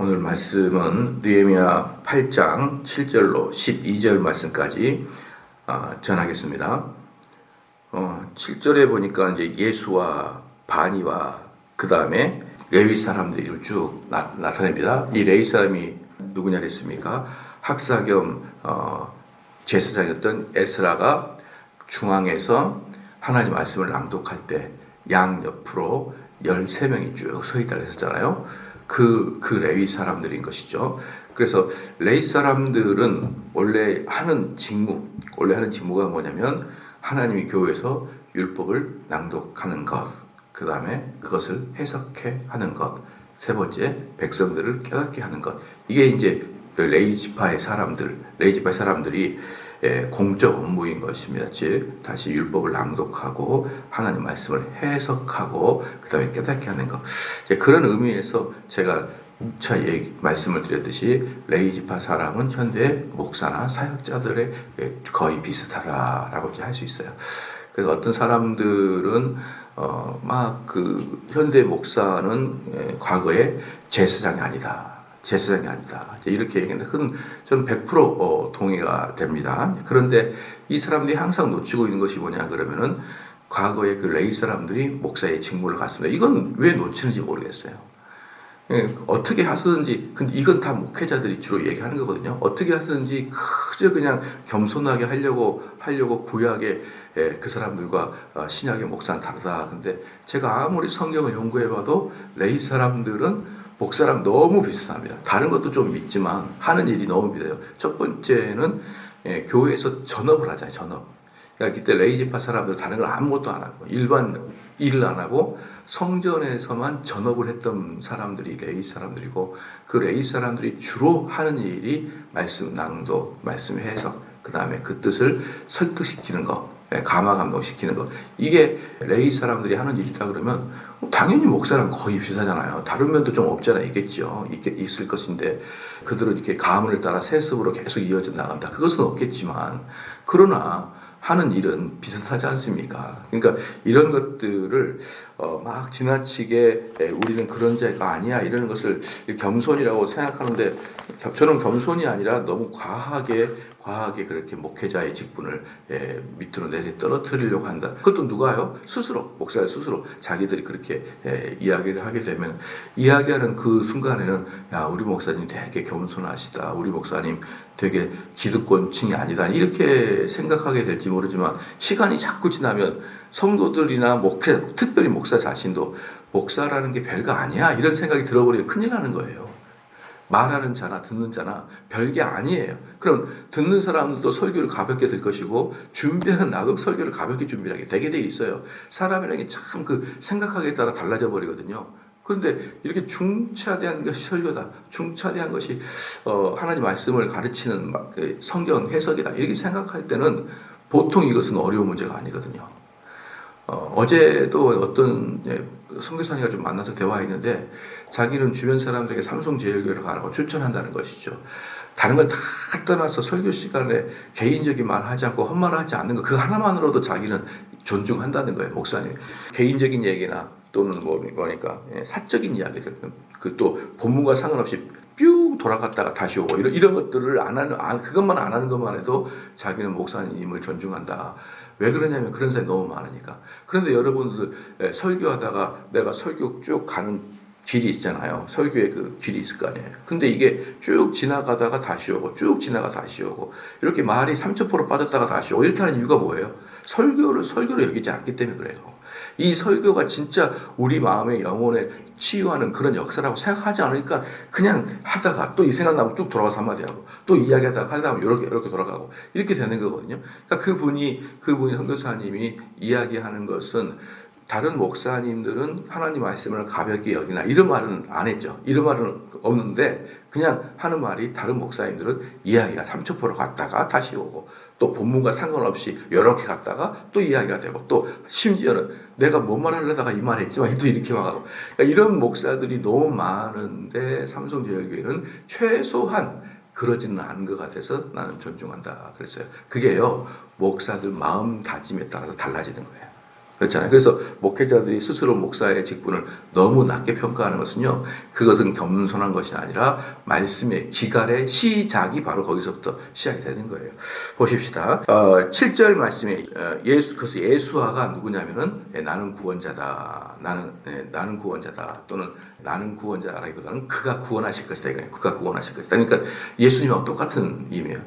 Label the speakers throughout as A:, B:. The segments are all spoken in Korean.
A: 오늘 말씀은 느헤미야 8장 7절로 12절 말씀까지 전하겠습니다. 7절에 보니까 이제 예수와 바니와 그 다음에 레위 사람들이 쭉 나타냅니다. 이 레위 사람이 누구냐 했습니까? 학사 겸 제사장이었던 에스라가 중앙에서 하나님 말씀을 낭독할 때 양 옆으로 13명이 쭉 서 있다고 했었잖아요. 그 레위 사람들인 것이죠. 그래서 레위 사람들은 원래 하는 직무가 뭐냐면 하나님이 교회에서 율법을 낭독하는 것, 그 다음에 그것을 해석해 하는 것, 세 번째 백성들을 깨닫게 하는 것. 이게 이제 레위 지파의 사람들이 공적 업무인 것입니다. 즉 다시 율법을 낭독하고 하나님 말씀을 해석하고 그 다음에 깨닫게 하는 것. 그런 의미에서 제가 말씀을 드렸듯이 레위 지파 사람은 현대 목사나 사역자들의 거의 비슷하다라고 할 수 있어요. 그래서 어떤 사람들은 현대 목사는 과거에 제사장이 아니다. 이렇게 얘기했는데 그건 저는 100% 동의가 됩니다. 그런데 이 사람들이 항상 놓치고 있는 것이 뭐냐 그러면은 과거에 그 레위 사람들이 목사의 직무를 갔습니다. 이건 왜 놓치는지 모르겠어요. 어떻게 하시든지, 근데 이건 다 목회자들이 주로 얘기하는 거거든요. 어떻게 하시든지 그저 그냥 겸손하게 하려고 구약의 그 사람들과 신약의 목사는 다르다. 근데 제가 아무리 성경을 연구해봐도 레위 사람들은 목사랑 너무 비슷합니다. 다른 것도 좀 있지만 하는 일이 너무 비슷해요. 첫 번째는 교회에서 전업을 하잖아요. 전업. 그러니까 그때 레위 지파 사람들은 다른 걸 아무것도 안 하고 일반 일을 안 하고 성전에서만 전업을 했던 사람들이 레위 사람들이고 그 레위 사람들이 주로 하는 일이 말씀 낭독, 말씀 해석, 그 다음에 그 뜻을 설득시키는 것, 감화 감동시키는 것. 이게 레위 사람들이 하는 일이다 그러면 당연히 목사랑 거의 비슷하잖아요. 다른 면도 좀 없지 않아 있을 것인데 그들은 이렇게 가문을 따라 세습으로 계속 이어져 나간다. 그것은 없겠지만 그러나 하는 일은 비슷하지 않습니까? 그러니까 이런 것들을 막 지나치게 우리는 그런 자가 아니야 이러는 것을 겸손이라고 생각하는데 저는 겸손이 아니라 너무 과하게 그렇게 목회자의 직분을 밑으로 내려 떨어뜨리려고 한다. 그것도 누가요? 목사 스스로 자기들이 그렇게 이야기를 하게 되면 이야기하는 그 순간에는 야 우리 목사님 되게 겸손하시다. 우리 목사님 되게 기득권층이 아니다. 이렇게 생각하게 될지 모르지만 시간이 자꾸 지나면 성도들이나 특별히 목사 자신도 목사라는 게 별거 아니야. 이런 생각이 들어버리면 큰일 나는 거예요. 말하는 자나 듣는 자나 별게 아니에요. 그럼 듣는 사람들도 설교를 가볍게 들 것이고 준비하는 나도 설교를 가볍게 준비하게 되게 돼 있어요. 사람이라는 게 참 그 생각하기에 따라 달라져 버리거든요. 그런데 이렇게 중차대한 것이 설교다. 중차대한 것이 하나님 말씀을 가르치는 성경 해석이다. 이렇게 생각할 때는 보통 이것은 어려운 문제가 아니거든요. 어제도 어떤 선교사님과 좀 만나서 대화했는데 자기는 주변 사람들에게 삼성제일교회를 가라고 추천한다는 것이죠. 다른 걸 다 떠나서 설교 시간에 개인적인 말 하지 않고 헛말을 하지 않는 거, 그 하나만으로도 자기는 존중한다는 거예요. 목사님. 개인적인 얘기나 또는 뭐니까 사적인 이야기들, 그 또 본문과 상관없이 쭉 돌아갔다가 다시 오고 이런 것들을 그것만 안 하는 것만 해도 자기는 목사님을 존중한다. 왜 그러냐면 그런 사람이 너무 많으니까. 그런데 여러분들 설교하다가 내가 설교 쭉 가는 길이 있잖아요. 설교의 그 길이 있을 거 아니에요. 근데 이게 쭉 지나가다가 다시 오고 쭉 지나가 다시 오고 이렇게 말이 3,000% 빠졌다가 다시 오고 이렇게 하는 이유가 뭐예요? 설교로 여기지 않기 때문에 그래요. 이 설교가 진짜 우리 마음의 영혼에 치유하는 그런 역사라고 생각하지 않으니까 그냥 하다가 또 이 생각 나면 쭉 돌아와서 한마디 하고 또 이야기하다가 하다 보면 이렇게 돌아가고 이렇게 되는 거거든요. 그러니까 그분이 선교사님이 이야기하는 것은 다른 목사님들은 하나님 말씀을 가볍게 여기나 이런 말은 안 했죠. 이런 말은 없는데 그냥 하는 말이 다른 목사님들은 이야기가 3,000% 갔다가 다시 오고 또 본문과 상관없이 이렇게 갔다가 또 이야기가 되고 또 심지어는 내가 뭔 말 하려다가 이 말 했지만 또 이렇게 막 하고 그러니까 이런 목사들이 너무 많은데 삼성제일교회는 최소한 그러지는 않은 것 같아서 나는 존중한다 그랬어요. 그게요 목사들 마음다짐에 따라서 달라지는 거예요. 그렇잖아요. 그래서 목회자들이 스스로 목사의 직분을 너무 낮게 평가하는 것은요, 그것은 겸손한 것이 아니라 말씀의 기갈의 시작이 바로 거기서부터 시작이 되는 거예요. 보십시다. 7절 말씀에 그래서 예수아가 누구냐면은 나는 구원자다. 나는 구원자다. 또는 나는 구원자라기보다는 그가 구원하실 것이다. 그가 구원하실 것이다. 그러니까 예수님하고 똑같은 의미예요.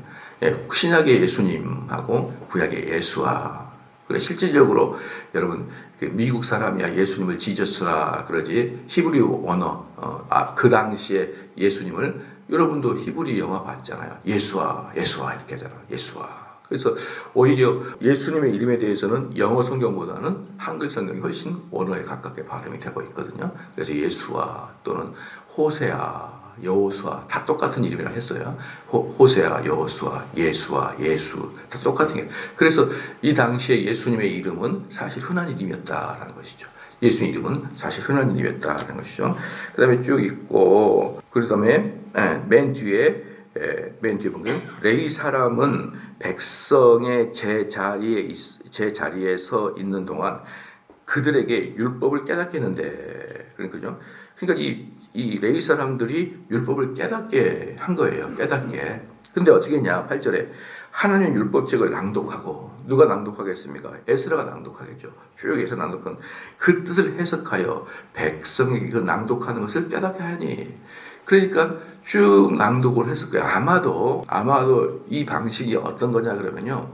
A: 신약의 예수님하고 구약의 예수아. 그래 실질적으로 여러분 미국 사람이야 예수님을 지저스라 그러지 히브리 언어 그 당시에 예수님을 여러분도 히브리 영화 봤잖아요. 예수아 이렇게 하잖아. 예수아. 그래서 오히려 예수님의 이름에 대해서는 영어 성경보다는 한글 성경이 훨씬 원어에 가깝게 발음이 되고 있거든요. 그래서 예수아 또는 호세아 여호수아 다 똑같은 이름이라 했어요. 호세아, 여호수아, 예수아, 예수 다 똑같은 게. 그래서 이 당시에 예수님의 이름은 사실 흔한 이름이었다라는 것이죠. 예수님 이름은 사실 흔한 이름이었다라는 것이죠. 그다음에 쭉 있고 그다음에 맨 뒤에 보면 레위 사람은 백성의 제 자리에 서 있는 동안 그들에게 율법을 깨닫게 했는데 그러니까요. 그러니까 이 레위 사람들이 율법을 깨닫게 한 거예요. 깨닫게. 근데 어떻게 했냐? 8절에 하나님 율법책을 낭독하고 누가 낭독하겠습니까? 에스라가 낭독하겠죠. 쭉 해서 낭독한 그 뜻을 해석하여 백성에게 그 낭독하는 것을 깨닫게 하니 그러니까 쭉 낭독을 했을 거예요. 아마도 이 방식이 어떤 거냐 그러면요.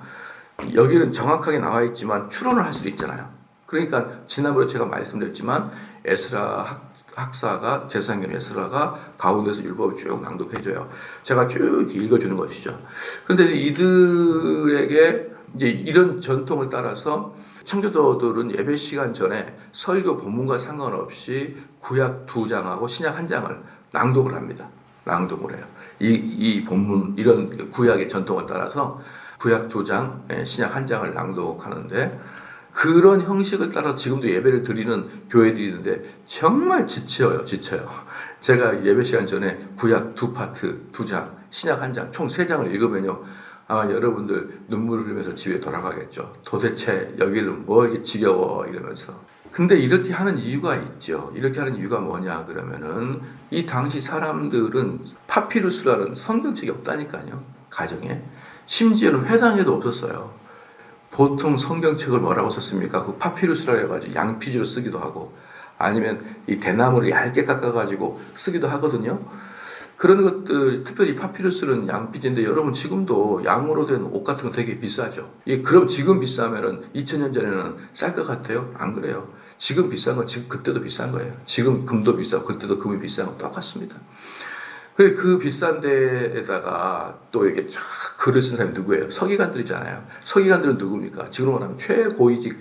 A: 여기는 정확하게 나와 있지만 추론을 할 수도 있잖아요. 그러니까 지난번에 제가 말씀드렸지만 에스라 학사가 제사장님 에스라가 가운데서 율법을 쭉 낭독해줘요. 제가 쭉 읽어주는 것이죠. 그런데 이들에게 이제 이런 전통을 따라서 청교도들은 예배 시간 전에 설교 본문과 상관없이 구약 2장하고 신약 1장을 낭독을 합니다. 낭독을 해요. 이 본문 이런 구약의 전통을 따라서 구약 2장, 신약 1장을 낭독하는데 그런 형식을 따라 지금도 예배를 드리는 교회들이 있는데 정말 지쳐요. 제가 예배 시간 전에 구약 2파트 2장, 신약 1장, 총 3장을 읽으면요. 아마 여러분들 눈물을 흘리면서 집에 돌아가겠죠. 도대체 여기는 뭐 이렇게 지겨워 이러면서. 근데 이렇게 하는 이유가 있죠. 이렇게 하는 이유가 뭐냐 그러면은 이 당시 사람들은 파피루스라는 성경책이 없다니까요. 가정에. 심지어는 회당에도 없었어요. 보통 성경책을 뭐라고 썼습니까? 그 파피루스라 해가지고 양피지로 쓰기도 하고 아니면 이 대나무를 얇게 깎아가지고 쓰기도 하거든요. 그런 것들 특별히 파피루스는 양피지인데 여러분 지금도 양으로 된 옷 같은 거 되게 비싸죠. 그럼 지금 비싸면은 2000년 전에는 쌀 것 같아요? 안 그래요. 지금 비싼 건 지금 그때도 비싼 거예요. 지금 금도 비싸고 그때도 금이 비싼 건 똑같습니다. 그 비싼 데에다가 또 이게 쫙 글을 쓴 사람이 누구예요? 서기관들이잖아요. 서기관들은 누굽니까? 지금으로 말하면 최고위직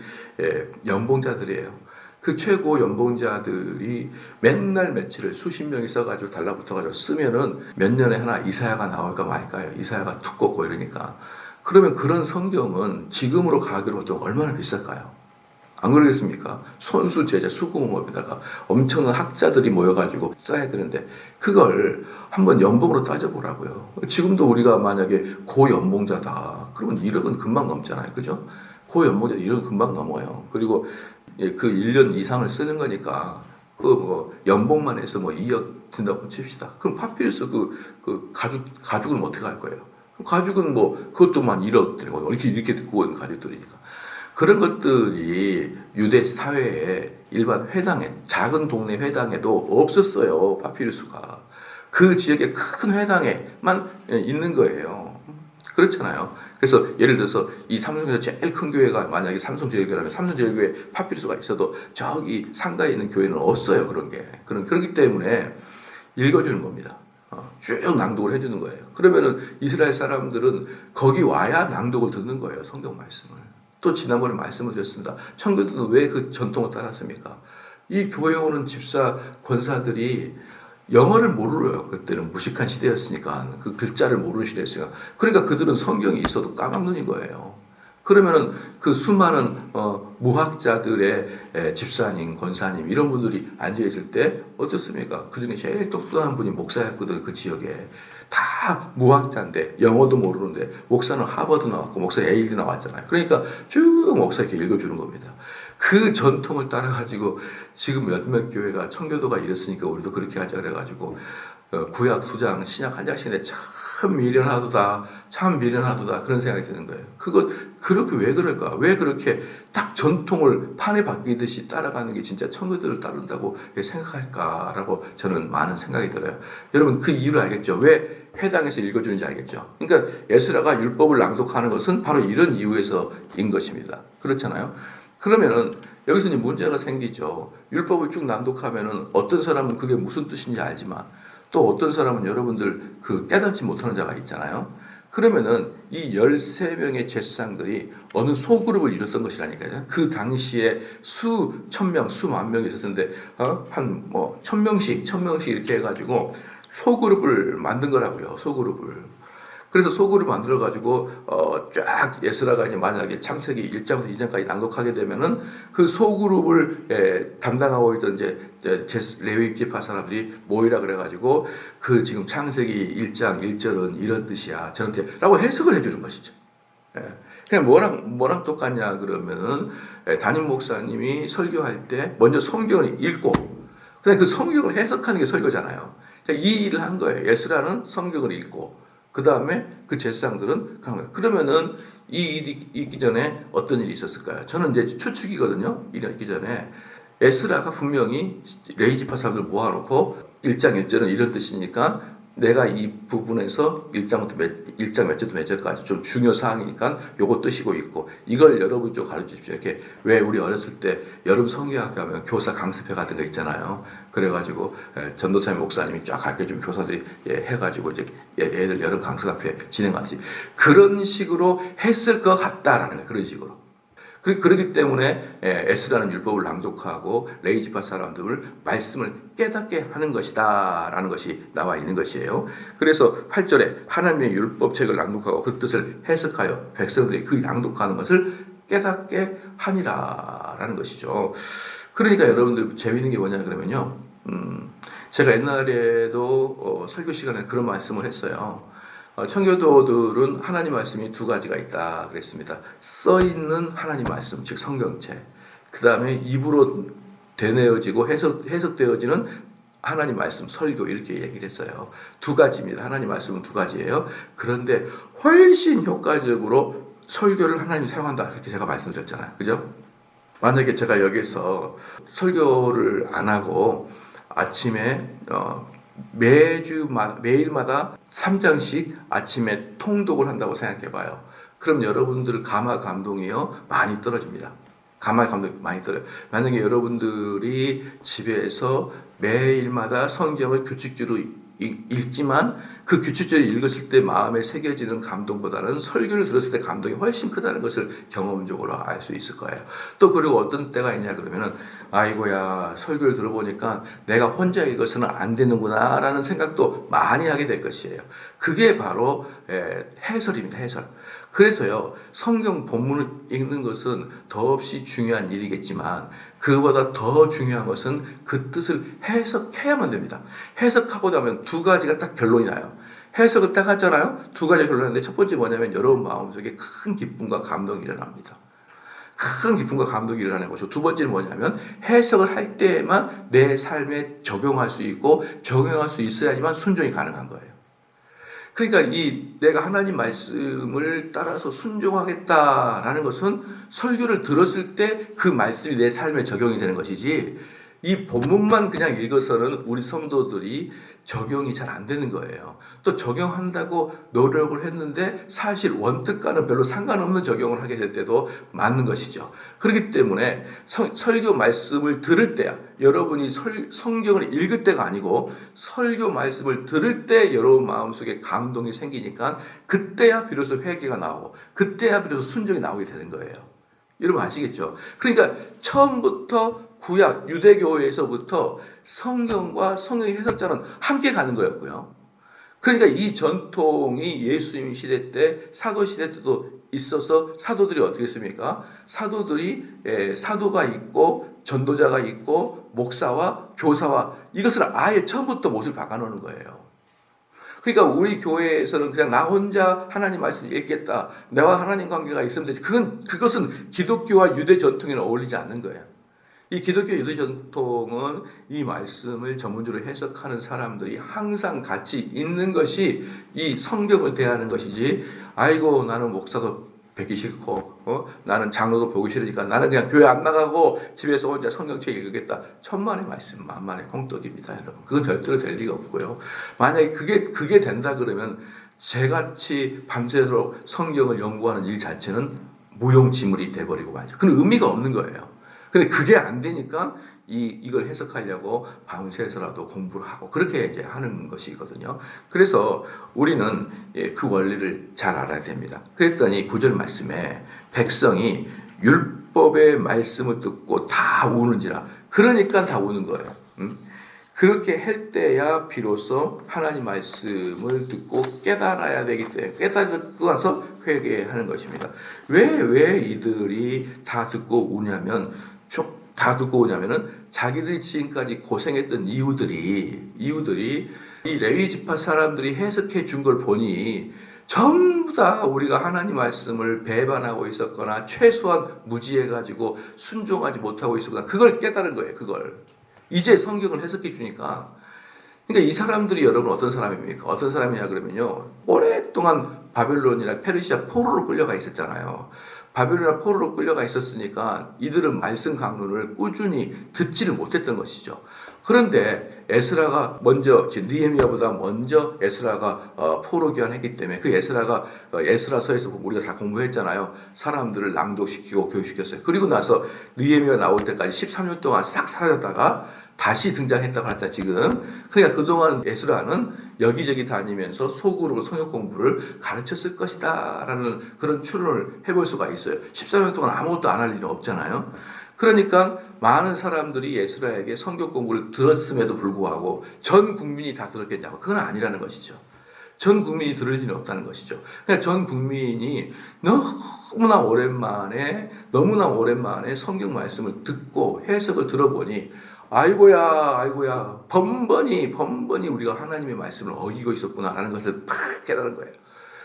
A: 연봉자들이에요. 그 최고 연봉자들이 맨날 며칠을 수십 명이 써가지고 달라붙어가지고 쓰면은 몇 년에 하나 이사야가 나올까 말까요? 이사야가 두껍고 이러니까. 그러면 그런 성경은 지금으로 가기로 보통 얼마나 비쌀까요? 안 그러겠습니까? 손수 제자 수공업에다가 엄청난 학자들이 모여가지고 써야 되는데 그걸 한번 연봉으로 따져보라고요. 지금도 우리가 만약에 고연봉자다 그러면 1억은 금방 넘잖아요. 그죠? 고연봉자 1억은 금방 넘어요. 그리고 그 1년 이상을 쓰는 거니까 그 연봉만 해서 2억 든다고 칩시다. 그럼 파피루스 그 가죽은 어떻게 할 거예요? 가죽은 그것도만 1억 들고 이렇게 듣고 있는 가죽들이니까. 그런 것들이 유대 사회에 일반 회당에 작은 동네 회당에도 없었어요. 파피루스가. 그 지역의 큰 회당에만 있는 거예요. 그렇잖아요. 그래서 예를 들어서 이 삼성에서 제일 큰 교회가 만약에 삼성제일교회라면 삼성제일교회 파피루스가 있어도 저기 상가에 있는 교회는 없어요. 그런 게. 그렇기 때문에 읽어주는 겁니다. 쭉 낭독을 해주는 거예요. 그러면은 이스라엘 사람들은 거기 와야 낭독을 듣는 거예요. 성경 말씀을. 또 지난번에 말씀을 드렸습니다. 청교도는 왜 그 전통을 따랐습니까? 이 교회 오는 집사 권사들이 영어를 모르어요. 그때는 무식한 시대였으니까 그 글자를 모르는 시대였으니까 그러니까 그들은 성경이 있어도 까막눈인 거예요. 그러면은 그 수많은 무학자들의 집사님, 권사님 이런 분들이 앉아 있을 때 어떻습니까? 그 중에 제일 똑똑한 분이 목사였거든. 그 지역에 다 무학자인데 영어도 모르는데 목사는 하버드 나왔고 목사는 예일대 나왔잖아요. 그러니까 쭉 목사 이렇게 읽어주는 겁니다. 그 전통을 따라가지고 지금 몇몇 교회가 청교도가 이랬으니까 우리도 그렇게 하자 그래가지고 구약 2장, 신약 1장씩인데 참 미련하도다, 참 미련하도다 그런 생각이 드는 거예요. 그렇게 왜 그럴까? 왜 그렇게 딱 전통을 판에 박히듯이 따라가는 게 진짜 청교도를 따른다고 생각할까라고 저는 많은 생각이 들어요. 여러분 그 이유를 알겠죠? 왜 회당에서 읽어주는지 알겠죠? 그러니까 에스라가 율법을 낭독하는 것은 바로 이런 이유에서인 것입니다. 그렇잖아요? 그러면은 여기서 이제 문제가 생기죠. 율법을 쭉 낭독하면은 어떤 사람은 그게 무슨 뜻인지 알지만 또 어떤 사람은 여러분들 깨닫지 못하는 자가 있잖아요. 그러면은 이 13명의 제사장들이 어느 소그룹을 이뤘던 것이라니까요. 그 당시에 수천 명, 수만 명이 있었는데 한 1000명씩 이렇게 해가지고 소그룹을 만든 거라고요. 소그룹을. 그래서 소그룹을 만들어가지고 쫙 에스라가 이제 만약에 창세기 1장부터 2장까지 낭독하게 되면은 그 소그룹을 담당하고 있던 이제 레위 지파 사람들이 모이라 그래가지고 그 지금 창세기 1장 1절은 이런 뜻이야 저런 뜻이라고 해석을 해주는 것이죠. 그냥 뭐랑 똑같냐 그러면은 담임 목사님이 설교할 때 먼저 성경을 읽고 그다음에 그 성경을 해석하는 게 설교잖아요. 이 일을 한 거예요. 에스라는 성경을 읽고. 그 다음에 그 제사장들은 그러면은 이 일이 있기 전에 어떤 일이 있었을까요? 저는 이제 추측이거든요. 일이 있기 전에 에스라가 분명히 레위 지파 사람들 모아놓고 1장 1절은 이런 뜻이니까 내가 이 부분에서 1장 몇 절부터 몇 절까지 좀 중요 사항이니까 요거 뜻이고 있고 이걸 여러분이 좀 가르쳐 주십시오. 이렇게 왜 우리 어렸을 때 여름 성경학교 하면 교사 강습회 같은 거 있잖아요. 그래가지고 전도사님 목사님이 쫙 가르쳐주면 교사들이 해가지고 이제 애들 여름 강습회 진행하듯이 그런 식으로 했을 것 같다라는 거예요. 그런 식으로. 그렇기 때문에 에스라는 율법을 낭독하고 레위 지파 사람들을 말씀을 깨닫게 하는 것이다 라는 것이 나와 있는 것이에요. 그래서 8절에 하나님의 율법책을 낭독하고 그 뜻을 해석하여 백성들이 그 낭독하는 것을 깨닫게 하니라 라는 것이죠. 그러니까 여러분들 재미있는 게 뭐냐 그러면요, 제가 옛날에도 설교 시간에 그런 말씀을 했어요. 청교도들은 하나님 말씀이 두 가지가 있다 그랬습니다. 써있는 하나님 말씀, 즉 성경책. 그 다음에 입으로 되뇌어지고 해석되어지는 하나님 말씀, 설교 이렇게 얘기를 했어요. 두 가지입니다. 하나님 말씀은 두 가지예요. 그런데 훨씬 효과적으로 설교를 하나님이 사용한다 그렇게 제가 말씀드렸잖아요. 그죠? 만약에 제가 여기서 설교를 안 하고 아침에 매일마다 3장씩 아침에 통독을 한다고 생각해봐요. 그럼 여러분들 감화 감동이요 많이 떨어집니다. 감화 감동이 많이 떨어요. 만약에 여러분들이 집에서 매일마다 성경을 규칙적으로 읽지만 그 규칙적으로 읽었을 때 마음에 새겨지는 감동보다는 설교를 들었을 때 감동이 훨씬 크다는 것을 경험적으로 알 수 있을 거예요. 또 그리고 어떤 때가 있냐 그러면은 아이고야 설교를 들어보니까 내가 혼자 읽어서는 안 되는구나 라는 생각도 많이 하게 될 것이에요. 그게 바로 해설입니다. 해설. 그래서요 성경 본문을 읽는 것은 더없이 중요한 일이겠지만 그보다 더 중요한 것은 그 뜻을 해석해야만 됩니다. 해석하고 나면 두 가지가 딱 결론이 나요. 해석을 딱 하잖아요. 두 가지 결론인데 첫 번째 뭐냐면 여러분 마음속에 큰 기쁨과 감동이 일어납니다. 큰 기쁨과 감동이 일어나는 것이고 두 번째는 뭐냐면 해석을 할 때에만 내 삶에 적용할 수 있고 적용할 수 있어야지만 순종이 가능한 거예요. 그러니까 내가 하나님 말씀을 따라서 순종하겠다라는 것은 설교를 들었을 때 그 말씀이 내 삶에 적용이 되는 것이지 이 본문만 그냥 읽어서는 우리 성도들이 적용이 잘 안 되는 거예요. 또 적용한다고 노력을 했는데 사실 원뜻과는 별로 상관없는 적용을 하게 될 때도 많은 것이죠. 그렇기 때문에 설교 말씀을 들을 때야 여러분이 성경을 읽을 때가 아니고 설교 말씀을 들을 때 여러분 마음속에 감동이 생기니까 그때야 비로소 회개가 나오고 그때야 비로소 순종이 나오게 되는 거예요. 여러분 아시겠죠? 그러니까 처음부터 구약 유대교회에서부터 성경과 성경의 해석자는 함께 가는 거였고요. 그러니까 이 전통이 예수님 시대 때 사도 시대 때도 있어서 사도들이 어떻게 했습니까? 사도들이 사도가 있고 전도자가 있고 목사와 교사와 이것을 아예 처음부터 못을 박아놓는 거예요. 그러니까 우리 교회에서는 그냥 나 혼자 하나님 말씀 읽겠다. 내와 하나님 관계가 있으면 되지. 그것은 기독교와 유대 전통에는 어울리지 않는 거예요. 이 기독교 유대 전통은 이 말씀을 전문적으로 해석하는 사람들이 항상 같이 있는 것이 이 성경을 대하는 것이지, 아이고 나는 목사도 뵙기 싫고 나는 장로도 보기 싫으니까 나는 그냥 교회 안 나가고 집에서 혼자 성경책 읽겠다. 천만의 말씀 만만의 공덕입니다, 여러분. 그건 절대로 될 리가 없고요. 만약에 그게 된다 그러면 저같이 밤새도록 성경을 연구하는 일 자체는 무용지물이 돼버리고 말이죠. 그건 의미가 없는 거예요. 근데 그게 안 되니까 이걸 해석하려고 밤새서라도 공부를 하고 그렇게 이제 하는 것이거든요. 그래서 우리는 그 원리를 잘 알아야 됩니다. 그랬더니 9절 말씀에 백성이 율법의 말씀을 듣고 다 우는지라. 그러니까 다 우는 거예요. 그렇게 할 때야 비로소 하나님 말씀을 듣고 깨달아야 되기 때문에 깨달고 나서 회개하는 것입니다. 왜 이들이 다 듣고 우냐면 자기들이 지금까지 고생했던 이유들이 이 레위 지파 사람들이 해석해 준 걸 보니 전부 다 우리가 하나님 말씀을 배반하고 있었거나 최소한 무지해가지고 순종하지 못하고 있었거나 그걸 깨달은 거예요. 그걸 이제 성경을 해석해 주니까. 그러니까 이 사람들이 여러분 어떤 사람입니까? 어떤 사람이냐 그러면요, 오랫동안 바벨론이나 페르시아 포로로 끌려가 있었잖아요. 바벨론이나 포로로 끌려가 있었으니까 이들은 말씀 강론을 꾸준히 듣지를 못했던 것이죠. 그런데 에스라가 먼저, 느헤미야보다 먼저 에스라가 포로 귀환했기 때문에 그 에스라가 에스라서에서 우리가 다 공부했잖아요. 사람들을 낭독시키고 교육시켰어요. 그리고 나서 느헤미야 나올 때까지 13년 동안 싹 사라졌다가 다시 등장했다고 했다 지금. 그러니까 그동안 에스라는 여기저기 다니면서 소그룹으로 성역 공부를 가르쳤을 것이다 라는 그런 추론을 해볼 수가 있어요. 14년 동안 아무것도 안 할 일은 없잖아요. 그러니까 많은 사람들이 에스라에게 성경 공부를 들었음에도 불구하고 전 국민이 다 들었겠냐고. 그건 아니라는 것이죠. 전 국민이 들을 일은 없다는 것이죠. 그러니까 전 국민이 너무나 오랜만에 성경 말씀을 듣고 해석을 들어보니 아이고야 번번이 우리가 하나님의 말씀을 어기고 있었구나라는 것을 팍 깨달은 거예요.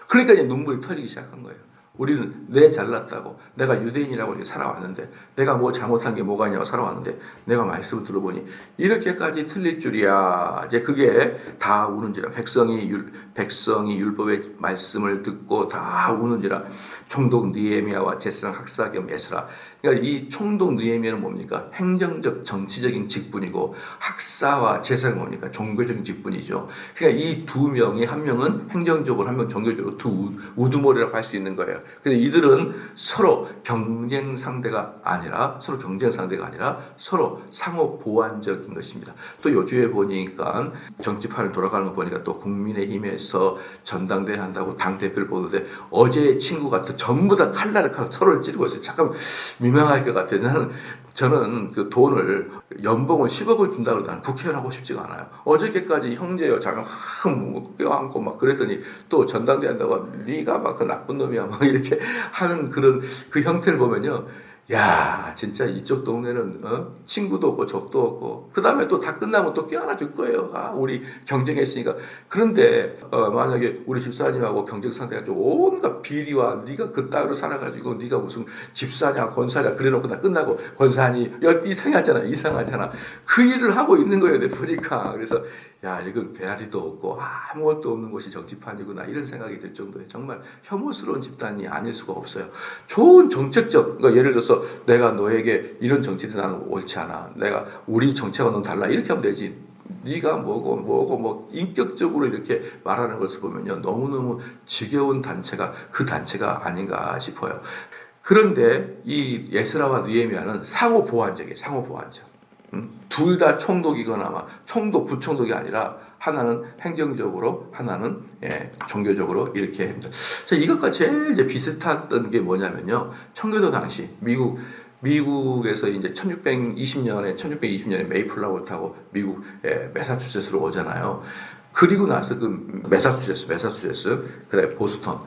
A: 그러니까 이제 눈물이 터지기 시작한 거예요. 우리는 내 잘났다고, 내가 유대인이라고 이렇게 살아왔는데, 내가 뭐 잘못한 게 뭐가 있냐고 살아왔는데, 내가 말씀을 들어보니 이렇게까지 틀릴 줄이야. 이제 그게 다 우는지라. 백성이 율법의 말씀을 듣고 다 우는지라. 총독 느헤미야와 제사장 학사겸 에스라. 그러니까 이 총독 느헤미야는 뭡니까? 행정적 정치적인 직분이고, 학사와 제사장은 뭡니까? 종교적인 직분이죠. 그러니까 이 두 명이, 한 명은 행정적으로, 한 명은 종교적으로 두 우두머리라고 할 수 있는 거예요. 그래서 이들은 서로 경쟁 상대가 아니라 서로 상호 보완적인 것입니다. 또 요즘에 보니까 정치판을 돌아가는 거 보니까 또 국민의힘에서 전당대회 한다고 당대표를 보는데 어제의 친구 같은 전부 다 칼날을 하고 서로를 찌르고 있어요. 잠깐 민망할 것 같아요. 저는 그 돈을 연봉을 10억을 준다고 나는 국회의원 하고 싶지가 않아요. 어저께까지 형제요 자면 껴안고 막 그랬더니 또 전당대회 한다고 네가 막 그 나쁜 놈이야 막 이렇게 하는 그런 그 형태를 보면요. 야, 진짜 이쪽 동네는 친구도 없고 적도 없고 그 다음에 또 다 끝나면 또 껴안아 줄 거예요. 우리 경쟁했으니까. 그런데 만약에 우리 집사님하고 경쟁 상대가 좀 온갖 비리와 네가 그따위로 살아가지고 네가 무슨 집사냐 권사냐 그래놓고 다 끝나고 권사니 이상하잖아. 그 일을 하고 있는 거예요. 내 보니까. 그래서 야, 이건 배앓이도 없고 아무것도 없는 곳이 정치판이구나 이런 생각이 들 정도에 정말 혐오스러운 집단이 아닐 수가 없어요. 좋은 정책적, 그러니까 예를 들어서 내가 너에게 이런 정치도 나는 옳지 않아. 우리 정책과는 달라. 이렇게 하면 되지. 네가 뭐고 인격적으로 이렇게 말하는 것을 보면요. 너무너무 지겨운 단체가 그 단체가 아닌가 싶어요. 그런데 이 에스라와 느헤미야는 상호 보완적이에요. 둘 다 총독이거나 총독, 부총독이 아니라 하나는 행정적으로, 하나는 종교적으로 이렇게 합니다. 자, 이것과 제일 이제 비슷했던 게 뭐냐면요. 청교도 당시 미국에서 이제 1620년에 메이플라워 타고 미국 매사추세츠로 오잖아요. 그리고 나서 그 매사추세츠, 그다음에 보스턴.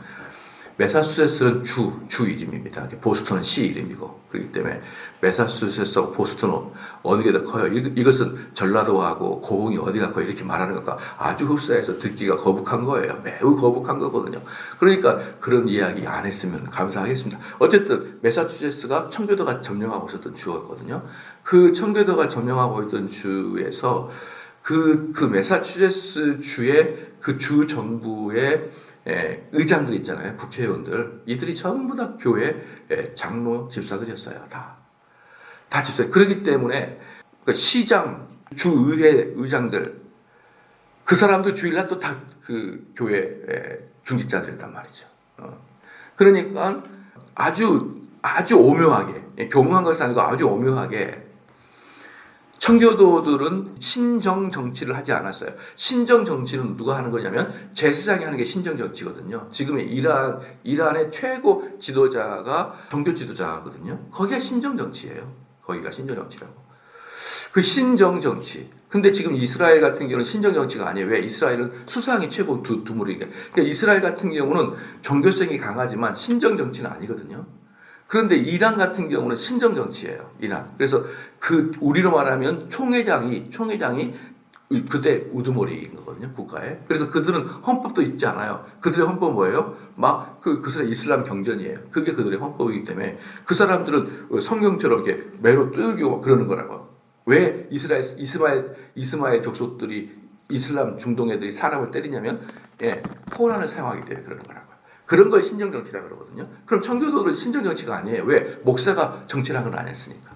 A: 매사추세츠는 주 이름입니다. 보스턴은 시 이름이고, 그렇기 때문에 매사추세츠하고 보스턴은 어느 게 더 커요? 이것은 전라도하고 고흥이 어디가 커요? 이렇게 말하는 것과 아주 흡사해서 듣기가 거북한 거예요. 매우 거북한 거거든요. 그러니까 그런 이야기 안 했으면 감사하겠습니다. 어쨌든 매사추세츠가 청교도가 점령하고 있었던 주였거든요. 그 청교도가 점령하고 있던 주에서 그 매사추세츠 주의 그 주 정부의 의장들 있잖아요. 국회의원들. 이들이 전부 다 교회 장로 집사들이었어요. 다 집사. 그렇기 때문에 시장, 주의회 의장들, 그 사람들 주일날 또 다 그 교회 중직자들이란 말이죠. 그러니까 아주 오묘하게, 교묘한 것이 아니고 아주 오묘하게 청교도들은 신정 정치를 하지 않았어요. 신정 정치는 누가 하는 거냐면 제사장이 하는 게 신정 정치거든요. 지금의 이란의 최고 지도자가 종교 지도자거든요. 거기가 신정 정치예요. 거기가 신정 정치라고. 그 신정 정치. 근데 지금 이스라엘 같은 경우는 신정 정치가 아니에요. 왜? 이스라엘은 수상이 최고 두무리게. 그러니까 이스라엘 같은 경우는 종교성이 강하지만 신정 정치는 아니거든요. 그런데 이란 같은 경우는 신정 정치예요. 이란. 그래서 우리로 말하면 총회장이 그대 우두머리인 거거든요. 국가에. 그래서 그들은 헌법도 있지 않아요. 그들의 헌법 뭐예요? 그 사람 이슬람 경전이에요. 그게 그들의 헌법이기 때문에 그 사람들은 성경처럼 이렇게 매로 뜨고 그러는 거라고. 왜 이스마엘 족속들이 이슬람 중동 애들이 사람을 때리냐면 포란을 사용하기 때문에 그러는 거라고. 그런 걸 신정정치라고 그러거든요. 그럼 청교도는 신정정치가 아니에요. 왜? 목사가 정치를 한 건 안 했으니까.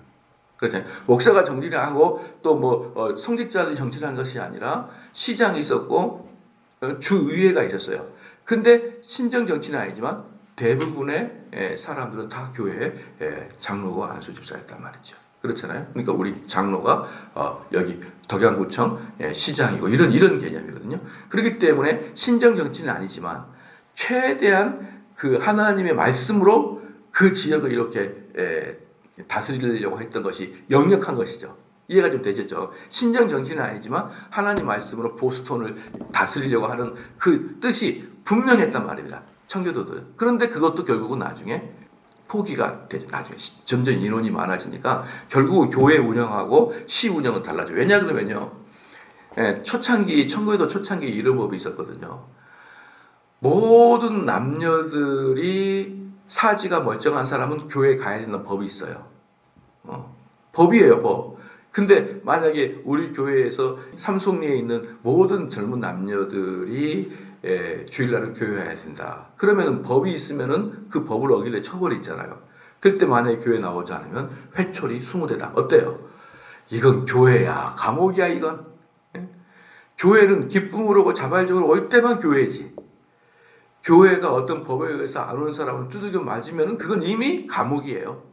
A: 그렇잖아요. 목사가 정치를 하고 또 성직자들이 정치를 한 것이 아니라 시장이 있었고 주의회가 있었어요. 근데 신정정치는 아니지만 대부분의 사람들은 다 교회에 장로가 안수집사였단 말이죠. 그렇잖아요. 그러니까 우리 장로가 여기 덕양구청 시장이고 이런 개념이거든요. 그렇기 때문에 신정정치는 아니지만 최대한 그 하나님의 말씀으로 그 지역을 이렇게 다스리려고 했던 것이 역력한 것이죠. 이해가 좀 되겠죠? 신정 정치는 아니지만 하나님 말씀으로 보스턴을 다스리려고 하는 그 뜻이 분명했단 말입니다. 청교도들은. 그런데 그것도 결국은 나중에 포기가 되죠. 나중에 점점 인원이 많아지니까 결국은 교회 운영하고 시 운영은 달라져요. 왜냐 그러면요. 청교도 초창기 이름법이 있었거든요. 모든 남녀들이 사지가 멀쩡한 사람은 교회에 가야 되는 법이 있어요. 법이에요, 법. 근데 만약에 우리 교회에서 삼성리에 있는 모든 젊은 남녀들이 주일날은 교회에 가야 된다. 그러면 법이 있으면은 그 법을 어길래 처벌이 있잖아요. 그때 만약에 교회 나오지 않으면 회초리 20대다. 어때요? 이건 교회야. 감옥이야, 이건. 교회는 기쁨으로 오고 자발적으로 올 때만 교회지. 교회가 어떤 법에 의해서 안 오는 사람을 두들겨 맞으면 그건 이미 감옥이에요.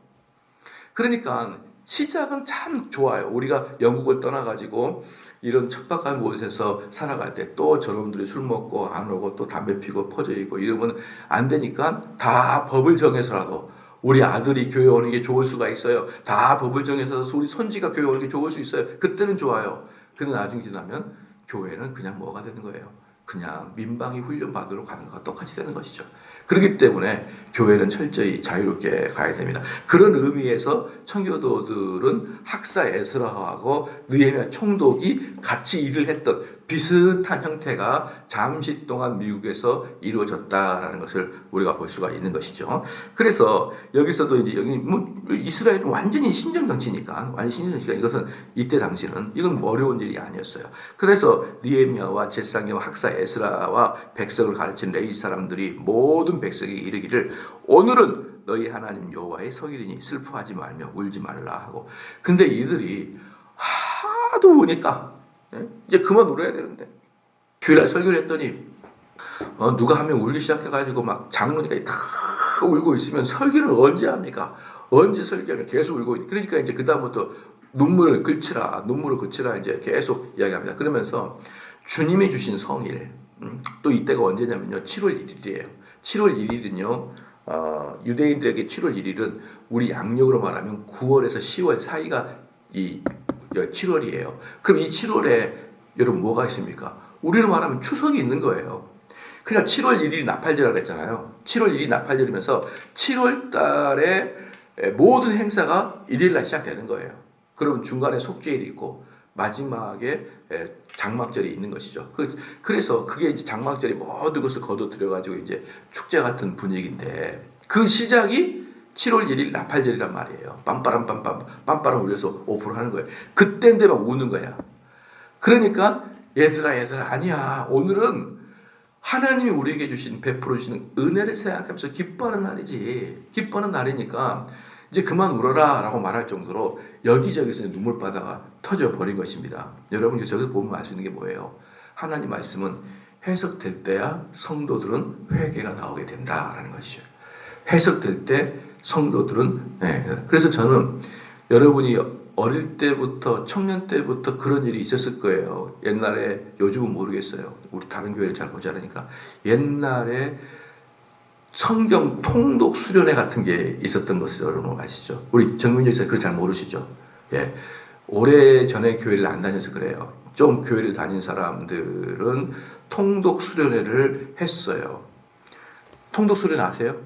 A: 그러니까 시작은 참 좋아요. 우리가 영국을 떠나가지고 이런 척박한 곳에서 살아갈 때 또 저놈들이 술 먹고 안 오고 또 담배 피고 퍼져 있고 이러면 안 되니까 다 법을 정해서라도 우리 아들이 교회 오는 게 좋을 수가 있어요. 다 법을 정해서 우리 손지가 교회 오는 게 좋을 수 있어요. 그때는 좋아요. 근데 나중에 지나면 교회는 그냥 뭐가 되는 거예요? 그냥 민방위 훈련 받으러 가는 것과 똑같이 되는 것이죠. 그렇기 때문에 교회는 철저히 자유롭게 가야 됩니다. 그런 의미에서 청교도들은 학사 에스라하고 느헤미야 총독이 같이 일을 했던 비슷한 형태가 잠시 동안 미국에서 이루어졌다라는 것을 우리가 볼 수가 있는 것이죠. 그래서 여기서도 이제 여기 이스라엘은 완전히 신정 정치니까 이것은 이때 당시는 이건 어려운 일이 아니었어요. 그래서 느헤미야와 제사장과 학사 에스라와 백성을 가르친 레위 사람들이 모든 백성이 이르기를 오늘은 너희 하나님 여호와의 성일이니 슬퍼하지 말며 울지 말라 하고. 근데 이들이 하도 우니까 이제 그만 울어야 되는데 주일날 설교를 했더니 누가 한 명 울기 시작해가지고 막 장로니까 다 울고 있으면 설교를 언제 합니까? 언제 설교하면 계속 울고 있니? 그러니까 이제 그 다음부터 눈물을 그치라 이제 계속 이야기합니다. 그러면서 주님이 주신 성일 또 이때가 언제냐면요 7월 1일이에요. 7월 1일은요 유대인들에게 7월 1일은 우리 양력으로 말하면 9월에서 10월 사이가 이 7월이에요. 그럼 이 7월에 여러분 뭐가 있습니까? 우리로 말하면 추석이 있는 거예요. 그러니까 7월 1일이 나팔절이라고 했잖아요. 7월 1일이 나팔절이면서 7월 달에 모든 행사가 일요일 날 시작되는 거예요. 그러면 중간에 속죄일이 있고 마지막에 장막절이 있는 것이죠. 그래서 그게 이제 장막절이 모든 것을 거둬들여가지고 이제 축제 같은 분위기인데 그 시작이 7월 1일 나팔절이란 말이에요. 빰빠람 울려서 오픈을 하는 거예요. 그때인데 막 우는 거야. 그러니까 얘들아 아니야. 오늘은 하나님이 우리에게 주신 베풀어 주시는 은혜를 생각하면서 기뻐하는 날이지. 기뻐하는 날이니까 이제 그만 울어라 라고 말할 정도로 여기저기서 눈물바다가 터져버린 것입니다. 여러분 여기서 보면 알 수 있는 게 뭐예요? 하나님 말씀은 해석될 때야 성도들은 회개가 나오게 된다라는 것이죠. 해석될 때 성도들은 그래서 저는 여러분이 어릴 때부터 청년 때부터 그런 일이 있었을 거예요. 옛날에 요즘은 모르겠어요. 우리 다른 교회를 잘 보지 않으니까 옛날에 성경 통독 수련회 같은 게 있었던 것을 여러분 아시죠? 우리 정민정 씨는 그걸 잘 모르시죠? 예. 오래전에 교회를 안 다녀서 그래요. 좀 교회를 다닌 사람들은 통독 수련회를 했어요. 통독 수련회 아세요?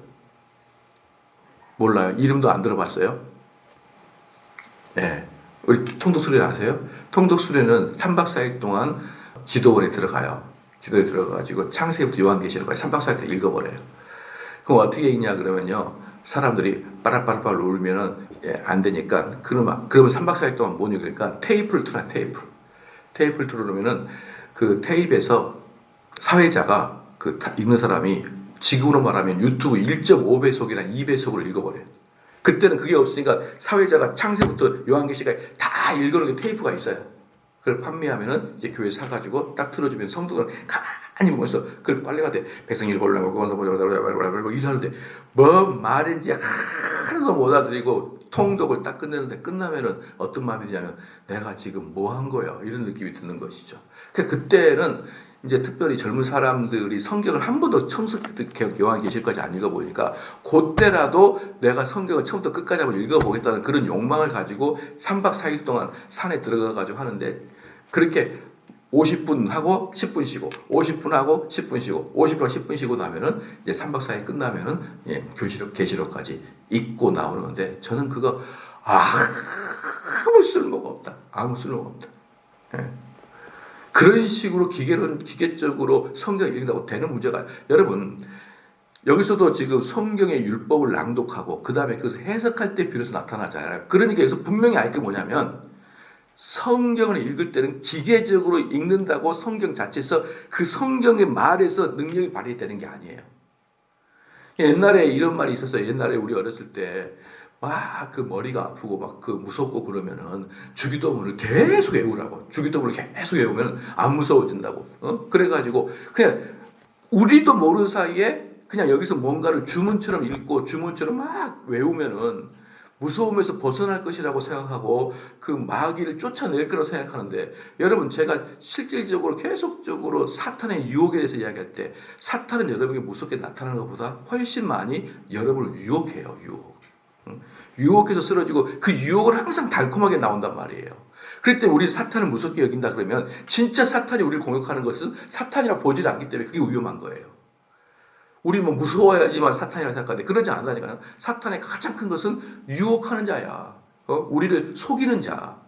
A: 몰라요. 이름도 안 들어봤어요? 예. 우리 통독 수련회 아세요? 통독 수련회는 3박 4일 동안 기도원에 들어가요. 기도에 들어가가지고 창세기부터 요한계시록까지 3박 4일 때 읽어버려요. 그럼 어떻게 읽냐 그러면요. 사람들이 빠라빠라빠라 울면은 안 되니까 그러면 3박 4일 동안 못 읽으니까 테이프를 틀어요. 테이프를 틀어놓으면은 그 테이프에서 사회자가 그 읽는 사람이 지금으로 말하면 유튜브 1.5배속이나 2배속으로 읽어버려요. 그때는 그게 없으니까 사회자가 창세부터 요한계시까지 다 읽어놓은 테이프가 있어요. 그걸 판매하면은 이제 교회 사가지고 딱 틀어주면 성도들은 가만히 보면서 그걸 빨리 가대 백성이 보려고 일하는데 뭔 말인지 하나도 못 알아들이고 통독을 딱 끝내는데 끝나면은 어떤 마음이 드냐면 내가 지금 뭐 한 거야 이런 느낌이 드는 것이죠. 그때는 이제 특별히 젊은 사람들이 성경을 한 번도 처음부터 요한계시록까지 안 읽어보니까 그때라도 내가 성경을 처음부터 끝까지 한번 읽어보겠다는 그런 욕망을 가지고 3박 4일 동안 산에 들어가가지고 하는데 그렇게 50분 하고 10분 쉬고 50분 하고 10분 쉬고 50분 하고 10분 쉬고 나면은 이제 3박 4일 끝나면은 계시록까지 읽고 나오는 건데 저는 그거 아무 쓸모가 없다. 아무 쓸모가 없다. 그런 식으로 기계적으로 성경을 읽는다고 되는 문제가 여러분 여기서도 지금 성경의 율법을 낭독하고 그 다음에 그것을 해석할 때 비로소 나타나잖아요. 그러니까 여기서 분명히 알 게 뭐냐면 성경을 읽을 때는 기계적으로 읽는다고 성경 자체에서 그 성경의 말에서 능력이 발휘되는 게 아니에요. 옛날에 이런 말이 있었어요. 옛날에 우리 어렸을 때 막 그 머리가 아프고 막 그 무섭고 그러면은 주기도문을 계속 외우라고. 주기도문을 계속 외우면 안 무서워진다고. 그래가지고 그냥 우리도 모르는 사이에 그냥 여기서 뭔가를 주문처럼 읽고 주문처럼 막 외우면은 무서움에서 벗어날 것이라고 생각하고 그 마귀를 쫓아낼 거라고 생각하는데 여러분 제가 실질적으로 계속적으로 사탄의 유혹에 대해서 이야기할 때 사탄은 여러분에게 무섭게 나타나는 것보다 훨씬 많이 여러분을 유혹해요. 유혹해서 쓰러지고 그 유혹은 항상 달콤하게 나온단 말이에요. 그럴 때 우리 사탄을 무섭게 여긴다 그러면 진짜 사탄이 우리를 공격하는 것은 사탄이라 보지 않기 때문에 그게 위험한 거예요. 우리 뭐 무서워야지만 사탄이라 생각하는데 그러지 않다니까요. 사탄의 가장 큰 것은 유혹하는 자야. 우리를 속이는 자.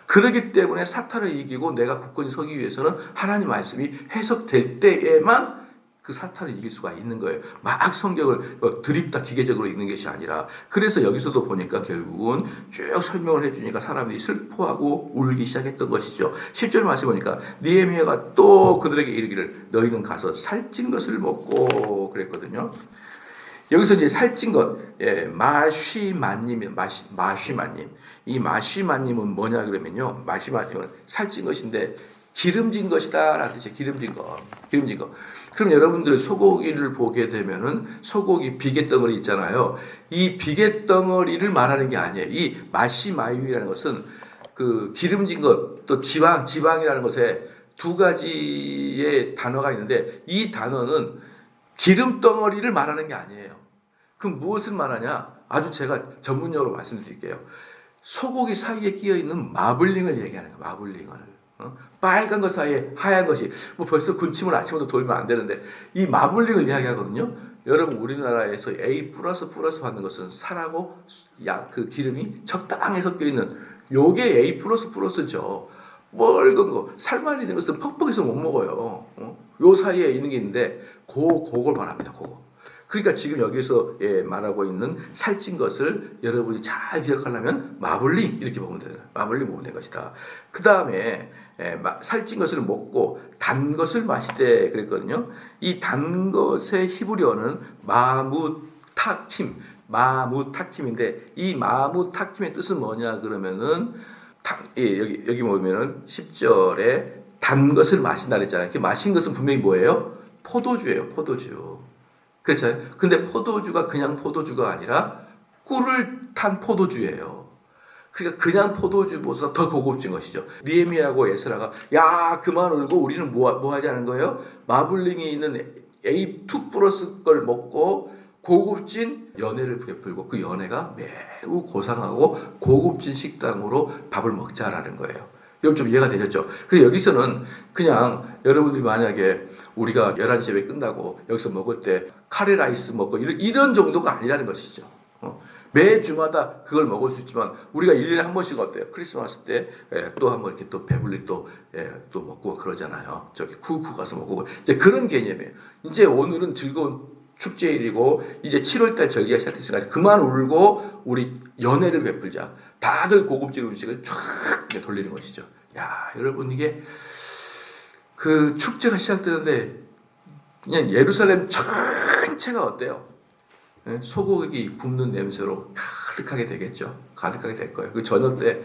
A: 그러기 때문에 사탄을 이기고 내가 굳건히 서기 위해서는 하나님 말씀이 해석될 때에만 그 사탄을 이길 수가 있는 거예요. 막 성경을 드립다 기계적으로 읽는 것이 아니라 그래서 여기서도 보니까 결국은 쭉 설명을 해주니까 사람들이 슬퍼하고 울기 시작했던 것이죠. 10절 말씀 보니까 느헤미야가 또 그들에게 이르기를 너희는 가서 살찐 것을 먹고 그랬거든요. 여기서 이제 살찐 것, 마쉬마님. 이 마쉬마님은 뭐냐 그러면요. 마쉬마님은 살찐 것인데 기름진 것이다 라는 뜻이에요. 기름진 것. 그럼 여러분들 소고기를 보게 되면은 소고기 비계덩어리 있잖아요. 이 비계덩어리를 말하는 게 아니에요. 이 마시마임이라는 것은 그 기름진 것, 또 지방이라는 것에 두 가지의 단어가 있는데 이 단어는 기름덩어리를 말하는 게 아니에요. 그럼 무엇을 말하냐? 아주 제가 전문용어로 말씀드릴게요. 소고기 사이에 끼어 있는 마블링을 얘기하는 거예요. 마블링을. 빨간 것 사이에 하얀 것이 뭐 벌써 군침을 아침부터 돌면 안 되는데 이 마블링을 이야기하거든요. 여러분 우리나라에서 A 플러스 받는 것은 살하고 그 기름이 적당히 섞여 있는 요게 A 플러스죠. 멀건 거 살만 있는 것은 퍽퍽해서 못 먹어요. 요 사이에 있는 게 있는데 그걸 말합니다. 그거. 그러니까 지금 여기서 말하고 있는 살찐 것을 여러분이 잘 기억하려면 마블링 이렇게 보면 돼요. 마블링 보면 된 것이다. 그 다음에 살찐 것을 먹고 단 것을 마실 때 그랬거든요. 이 단 것의 히브리어는 마무타킴인데 이 마무타킴의 뜻은 뭐냐 그러면은 여기 보면은 10절에 단 것을 마신다 그랬잖아요. 그 마신 것은 분명히 뭐예요? 포도주예요. 포도주. 그렇죠. 근데 포도주가 그냥 포도주가 아니라 꿀을 탄 포도주예요. 그러니까 그냥 포도주보다 더 고급진 것이죠. 느헤미야하고 에스라가 야 그만 울고 우리는 뭐 하자는 거예요? 마블링이 있는 A2 플러스 걸 먹고 고급진 연회를 베풀고 그 연회가 매우 고상하고 고급진 식당으로 밥을 먹자라는 거예요. 여러분 좀 이해가 되셨죠? 그래서 여기서는 그냥 여러분들이 만약에 우리가 11시에 왜 끝나고 여기서 먹을 때 카레라이스 먹고 이런 정도가 아니라는 것이죠. 매주마다 그걸 먹을 수 있지만 우리가 1년에 한 번씩 어때요? 크리스마스 때 또 한 번 이렇게 또 배불리 또 먹고 그러잖아요. 저기 쿠쿠 가서 먹고 이제 그런 개념이에요. 이제 오늘은 즐거운 축제일이고 이제 7월달 절기가 시작됐으니까 그만 울고 우리 연회를 베풀자. 다들 고급진 음식을 쫙 돌리는 것이죠. 야 여러분 이게 그 축제가 시작되는데 그냥 예루살렘 전체가 어때요? 소고기 굽는 냄새로 가득하게 되겠죠. 가득하게 될 거예요. 그 저녁 때